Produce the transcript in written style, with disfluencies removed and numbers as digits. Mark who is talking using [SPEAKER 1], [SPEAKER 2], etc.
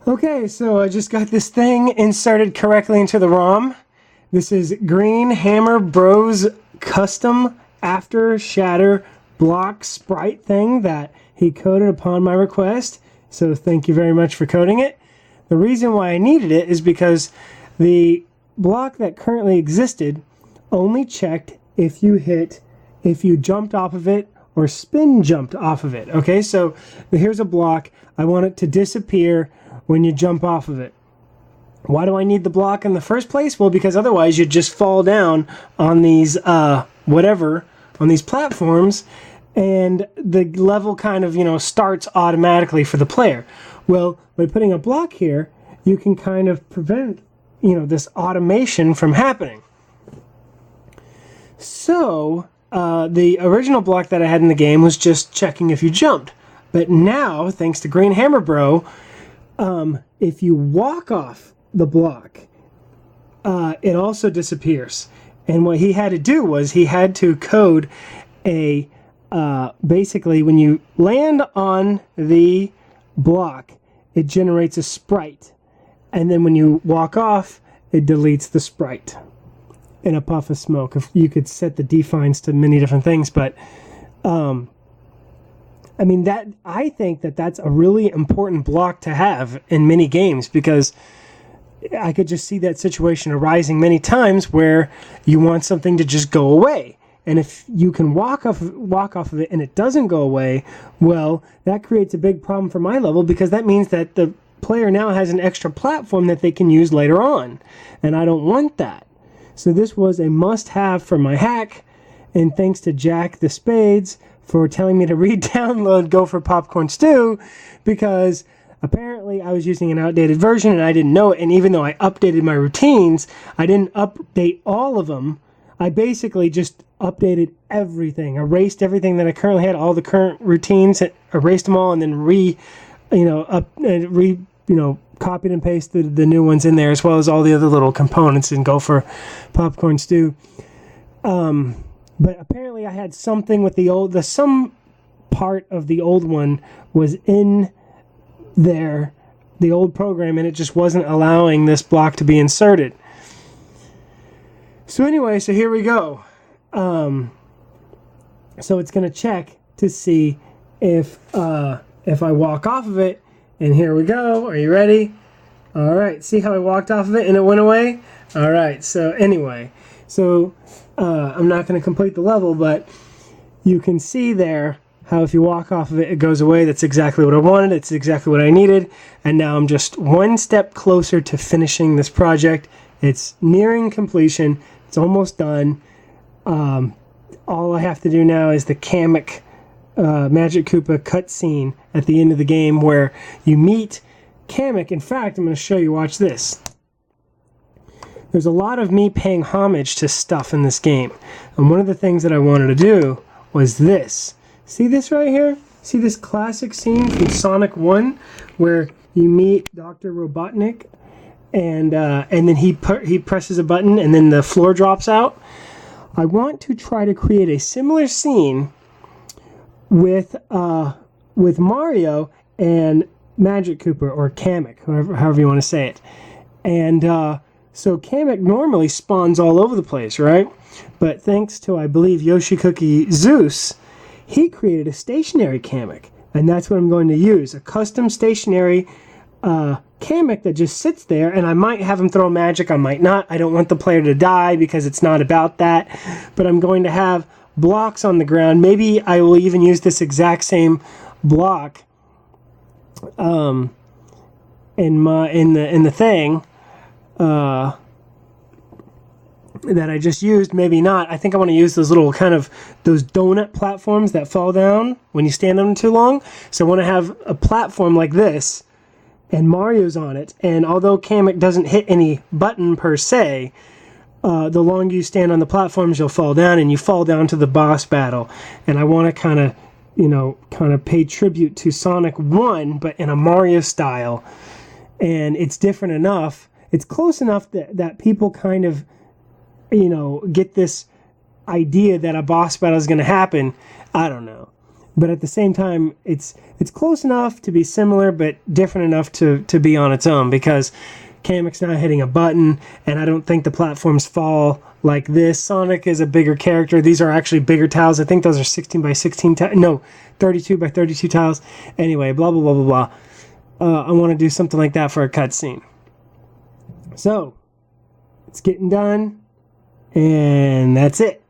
[SPEAKER 1] Okay, so I just got this thing inserted correctly into the ROM. This is Green Hammer Bros custom After Shatter block sprite thing that he coded upon my request. So thank you very much for coding it. The reason why I needed it is because the block that currently existed only checked if you jumped off of it or spin jumped off of it. Okay, so here's a block. I want it to disappear when you jump off of it. Why do I need the block in the first place? Well, because otherwise you'd just fall down on these on these platforms, and the level kind of, starts automatically for the player. Well, by putting a block here, you can kind of prevent, this automation from happening. So, the original block that I had in the game was just checking if you jumped. But now, thanks to Green Hammer Bro, if you walk off the block, it also disappears. And what he had to do was he had to code a, basically when you land on the block, it generates a sprite. And then when you walk off, it deletes the sprite in a puff of smoke. If you could set the defines to many different things, but I think that's a really important block to have in many games, because I could just see that situation arising many times where you want something to just go away. And if you can walk off of it and it doesn't go away, well, that creates a big problem for my level, because that means that the player now has an extra platform that they can use later on. And I don't want that. So this was a must-have for my hack, and thanks to Jack the Spades for telling me to re-download Go for Popcorn Stew, because apparently I was using an outdated version and I didn't know it, and even though I updated my routines, I didn't update all of them. I basically just updated everything, erased everything that I currently had, all the current routines, erased them all, and then copied and pasted the new ones in there, as well as all the other little components in Go for Popcorn Stew. But apparently I had something with some part of the old one was in there, the old program, and it just wasn't allowing this block to be inserted. So anyway, so here we go. So it's going to check to see if I walk off of it, and here we go. Are you ready? All right, see how I walked off of it and it went away? All right, so anyway, I'm not going to complete the level, but you can see there how if you walk off of it, it goes away. That's exactly what I wanted. It's exactly what I needed. And now I'm just one step closer to finishing this project. It's nearing completion. It's almost done. All I have to do now is the Kamek Magic Koopa cutscene at the end of the game where you meet Kamek. In fact, I'm going to show you. Watch this. There's a lot of me paying homage to stuff in this game. And one of the things that I wanted to do was this. See this right here? See this classic scene from Sonic 1 where you meet Dr. Robotnik and then he presses a button and then the floor drops out? I want to try to create a similar scene with Mario and Magic Koopa, or Kamek, however you want to say it. And so Kamek normally spawns all over the place, right? But thanks to, I believe, Yoshi Cookie Zeus, he created a stationary Kamek. And that's what I'm going to use. A custom stationary Kamek that just sits there, and I might have him throw magic, I might not. I don't want the player to die because it's not about that. But I'm going to have blocks on the ground. Maybe I will even use this exact same block in the thing that I just used. Maybe not. I think I want to use those little those donut platforms that fall down when you stand on them too long. So I want to have a platform like this, and Mario's on it. And although Kamek doesn't hit any button per se, the longer you stand on the platforms, you'll fall down, and you fall down to the boss battle. And I want to kind of pay tribute to Sonic 1, but in a Mario style. And it's different enough. It's close enough that people kind of, get this idea that a boss battle is going to happen. I don't know. but at the same time, it's close enough to be similar, but different enough to be on its own, because Kamek's not hitting a button, and I don't think the platforms fall like this. Sonic is a bigger character. These are actually bigger tiles. I think those are 16 by 16 no, 32 by 32 tiles. Anyway, blah, blah, blah, blah, blah. I want to do something like that for a cutscene. So, it's getting done, and that's it.